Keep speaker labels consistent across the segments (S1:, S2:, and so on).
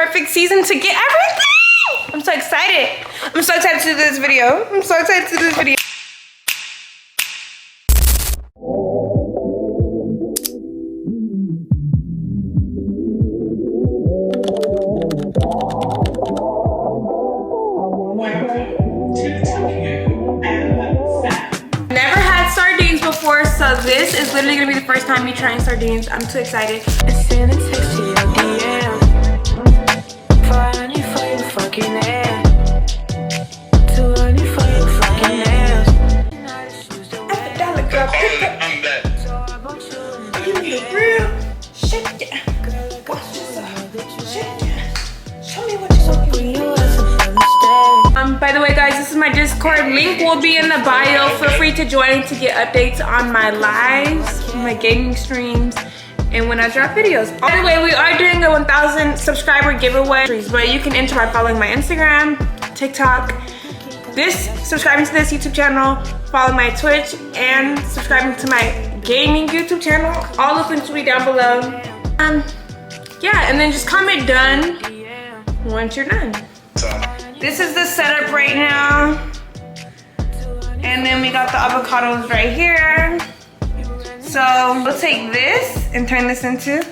S1: perfect season to get everything. I'm so excited. I'm so excited to do this video. I'm so excited to do this video. Never had sardines before, so this is literally gonna be the first time me trying sardines. I'm too excited. By the way, guys, this is my Discord. Link will be in the bio. Feel free to join to get updates on my lives, my gaming streams, and when I drop videos. By the way, we are doing a 1,000 subscriber giveaway, but you can enter by following my Instagram, TikTok, subscribing to this YouTube channel, following my Twitch, and subscribing to my gaming YouTube channel. All the links will be down below. Yeah, and then just comment done once you're done. This is the setup right now. And then we got the avocados right here. So we'll take this and turn this into.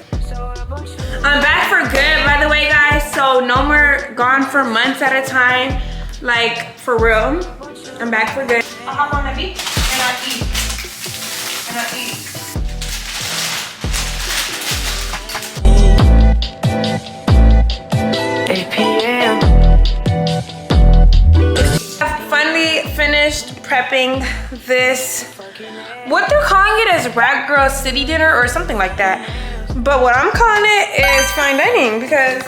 S1: I'm back for good, by the way, guys. So no more gone for months at a time. Like, for real. I'm back for good. I'll hop on the beach and I'll eat. And I'll eat. Finished prepping this, what they're calling it is Rag Girl City Dinner or something like that, but what I'm calling it is fine dining, because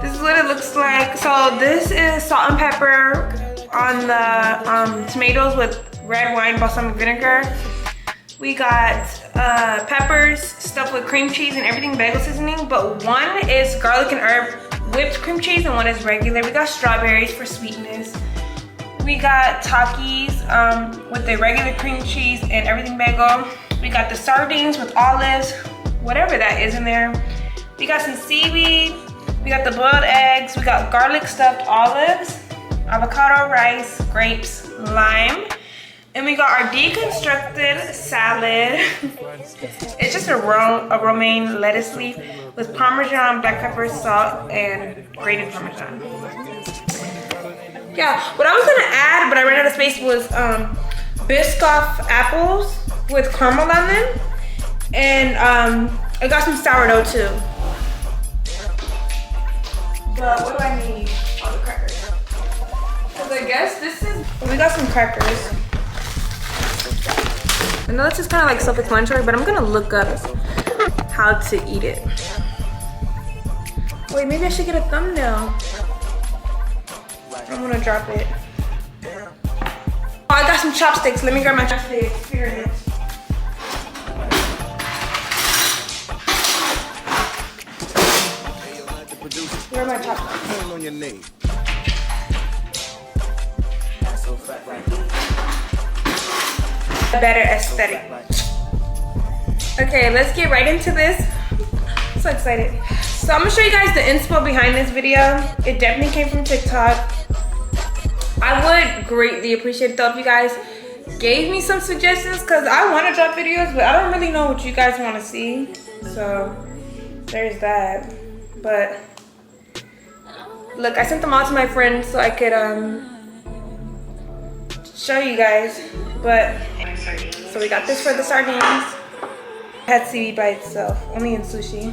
S1: this is what it looks like. So this is salt and pepper on the tomatoes with red wine balsamic vinegar. We got peppers stuffed with cream cheese and everything bagel seasoning, but one is garlic and herb whipped cream cheese and one is regular. We got strawberries for sweetness. We got Takis with the regular cream cheese and everything bagel. We got the sardines with olives, whatever that is in there. We got some seaweed. We got the boiled eggs. We got garlic stuffed olives, avocado rice, grapes, lime. And we got our deconstructed salad. It's just a romaine lettuce leaf with Parmesan, black pepper, salt, and grated Parmesan. Yeah, what I was gonna add, but I ran out of space, was Biscoff apples with caramel on them. And I got some sourdough too. But what do I need? All the crackers. Because I guess this is, we got some crackers. I know this is kind of like self-explanatory, but I'm gonna look up how to eat it. Wait, maybe I should get a thumbnail. I'm gonna drop it. Oh, I got some chopsticks. Let me grab my chopsticks. Here it is. Where are my chopsticks? Better aesthetic. Okay, let's get right into this. I'm so excited. So I'm gonna show you guys the inspo behind this video. It definitely came from TikTok. I would greatly appreciate it though if you guys gave me some suggestions, because I want to drop videos, but I don't really know what you guys want to see. So there's that. But look, I sent them all to my friends so I could show you guys. But so we got this for the sardines. I had seaweed by itself, only in sushi.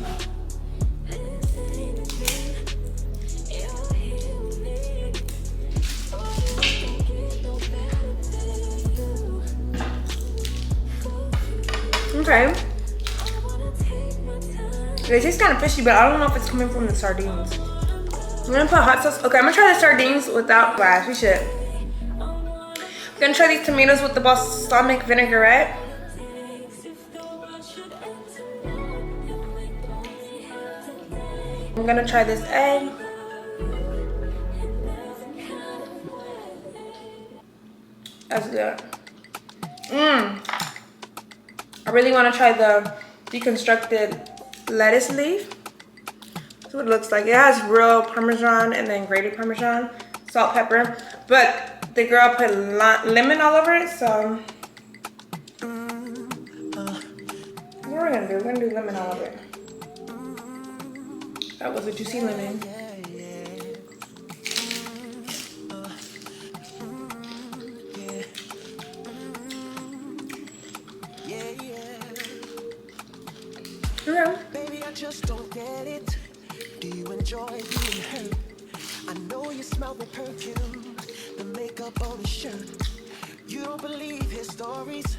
S1: Okay. They taste kind of fishy, but I don't know if it's coming from the sardines. I'm gonna put hot sauce. Okay, I'm gonna try the sardines without glass. We should. I'm gonna try these tomatoes with the balsamic vinaigrette. I'm gonna try this egg. That's good. I really want to try the deconstructed lettuce leaf. That's what it looks like. It has real Parmesan and then grated Parmesan, salt, pepper. But the girl put lemon all over it, so what we're gonna do? We're gonna do lemon all over it. That was a juicy lemon. Okay.
S2: Baby, I just don't get it. Do you enjoy being hurt? I know you smell the perfume, the makeup on his shirt. You don't believe his stories.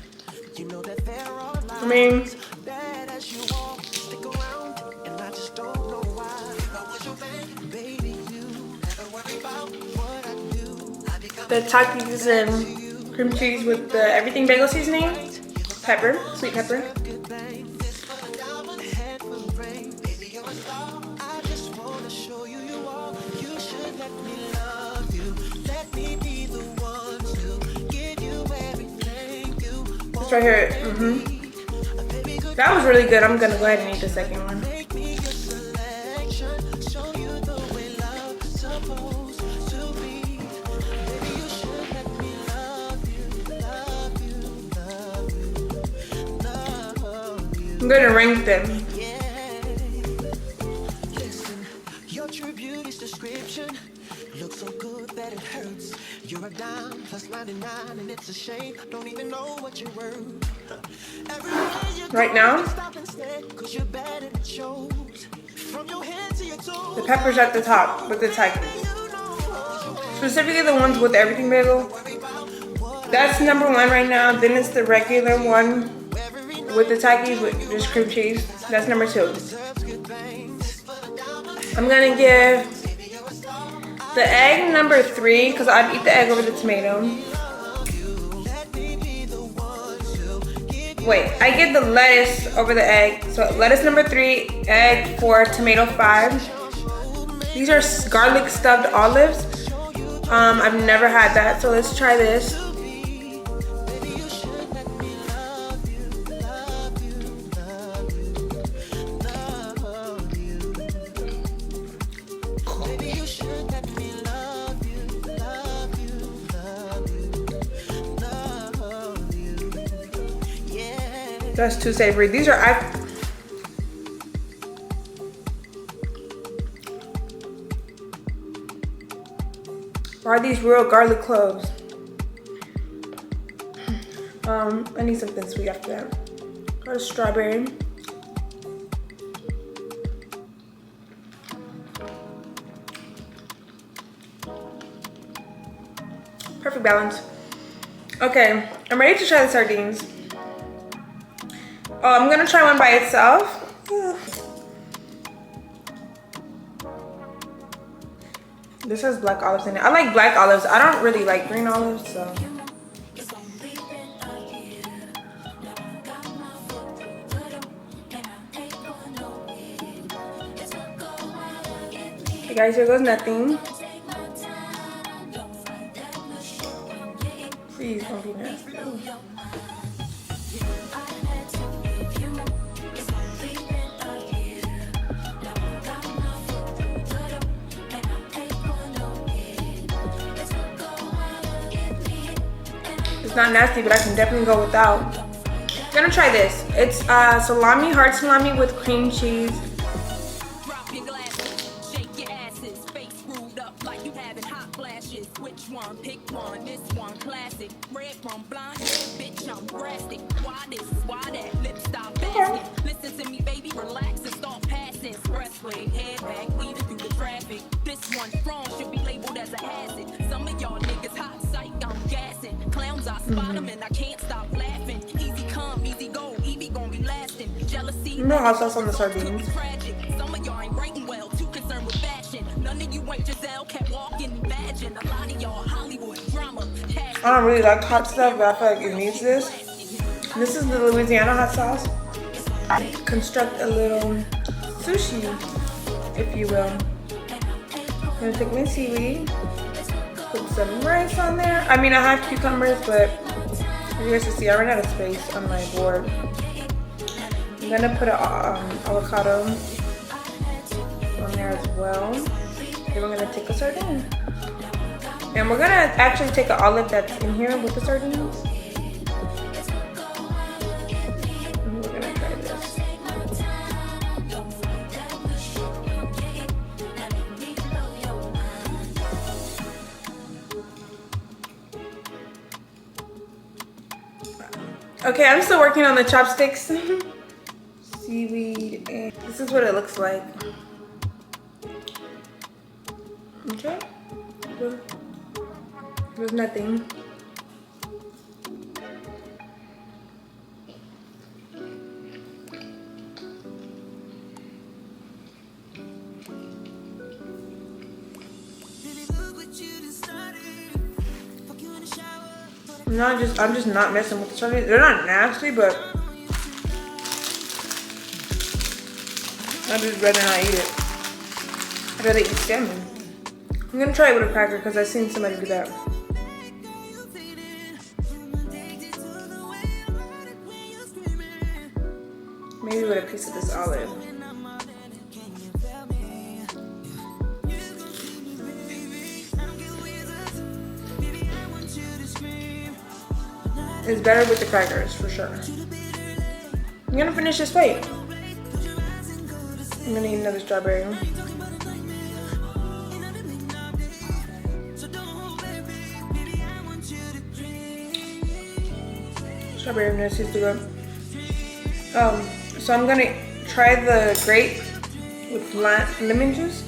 S2: You know that there are lies. That as you walk, stick around, and I just don't know why. If I was your man, baby, you never worry about what I do.
S1: The Takis and cream cheese with the everything bagel seasoning, pepper, sweet pepper. This right here, that was really good. I'm gonna go ahead and eat the second one. I'm gonna rank them.
S2: Your true beauty's description looks so good that it hurts. You're a dime plus 99, and it's a shame. Don't even know what you're worth.
S1: Right now, the pepper's at the top with the Takis. Specifically the ones with everything bagel. That's number one right now. Then it's the regular one with the Takis with just cream cheese. That's number two. I'm gonna give the egg number 3 because I'd eat the egg over the tomato. Wait, I get the lettuce over the egg. So lettuce number 3, egg 4, tomato 5. These are garlic stuffed olives. I've never had that, so let's try this. That's too savory. These are are these real garlic cloves? I need something sweet after that. Got a strawberry. Perfect balance. Okay, I'm ready to try the sardines. Oh, I'm gonna try one by itself. This has black olives in it. I like black olives. I don't really like green olives, so. Okay guys, here goes nothing. Please don't be nasty. It's not nasty, but I can definitely go without. I'm gonna try this. It's salami, hard salami with cream cheese. No hot sauce on the sardines. I don't really like hot stuff, but I feel like it needs this. This is the Louisiana hot sauce. Construct a little sushi, if you will. I'm gonna take my seaweed, put some rice on there. I mean, I have cucumbers, but as you guys can see, I ran out of space on my board. I'm gonna put an avocado on there as well. Then we're gonna take a sardine. And we're gonna actually take an olive that's in here with the sardines. And we're gonna try this. Okay, I'm still working on the chopsticks. Seaweed, and this is what it looks like. Okay, there's nothing. I'm just not messing with the sardines. They're not nasty, but I'd just rather not eat it. I'd rather eat salmon. I'm gonna try it with a cracker because I've seen somebody do that. Maybe with a piece of this olive. It's better with the crackers for sure. I'm gonna finish this plate. I'm gonna eat another strawberry. Strawberry nest is good. So I'm gonna try the grape with lemon juice.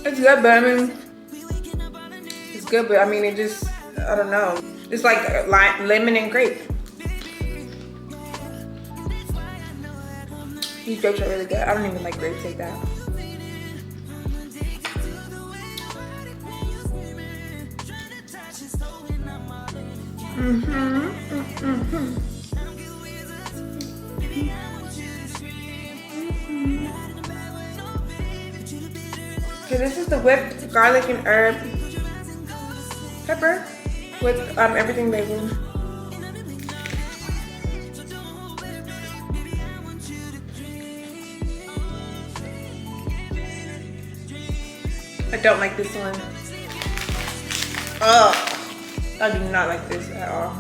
S1: It's good, but I mean, it's good, but I mean, it just, I don't know. It's like lemon and grape. These grapes are really good. I don't even like grapes like that. Okay, this is the whipped garlic and herb pepper with everything bagel. I don't like this one. Ugh, I do not like this at all.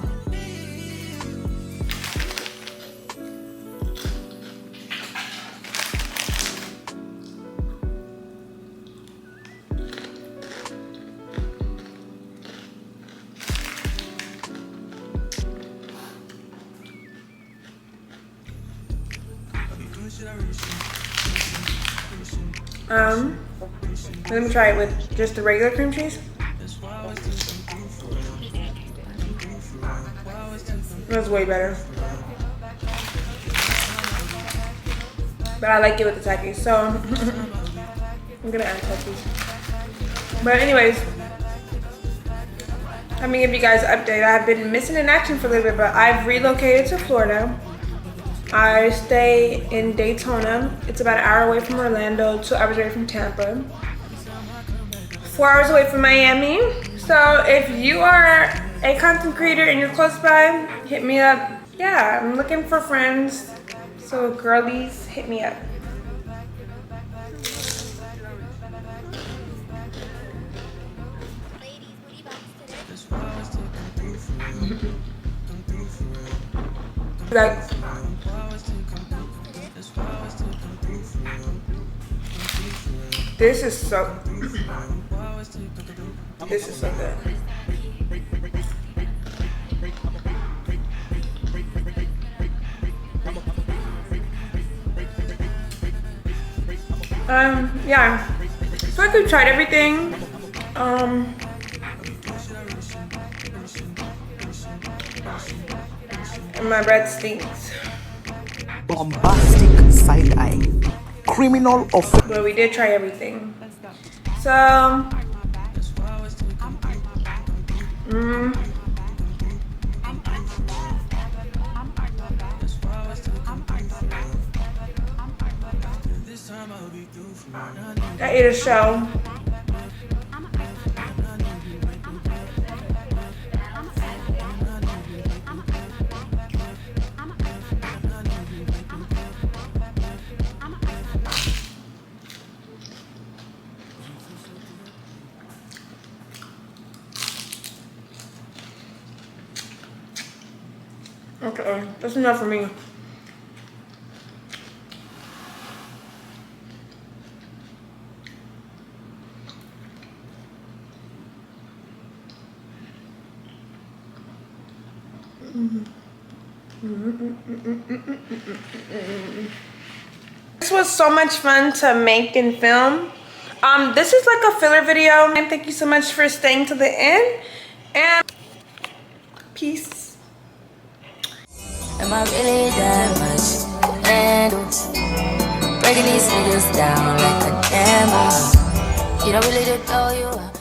S1: Let me try it with just the regular cream cheese. That's way better. But I like it with the Takis, so I'm gonna add Takis. But anyways, let me give you guys an update. I've been missing in action for a little bit, but I've relocated to Florida. I stay in Daytona. It's about an hour away from Orlando, 2 hours away from Tampa, 4 hours away from Miami. So if you are a content creator and you're close by, hit me up. Yeah, I'm looking for friends. So girlies, hit me up. Like, this is so good. Yeah. So I could tried everything. And my bread stinks.
S3: Bombastic side eye. Criminal offense.
S1: But we did try everything. So I ate a shell. That's enough for me. This was so much fun to make and film. This is like a filler video, and thank you so much for staying to the end, and peace.
S4: Am I really that much to handle? Breaking these niggas down like a camera. You don't really know you.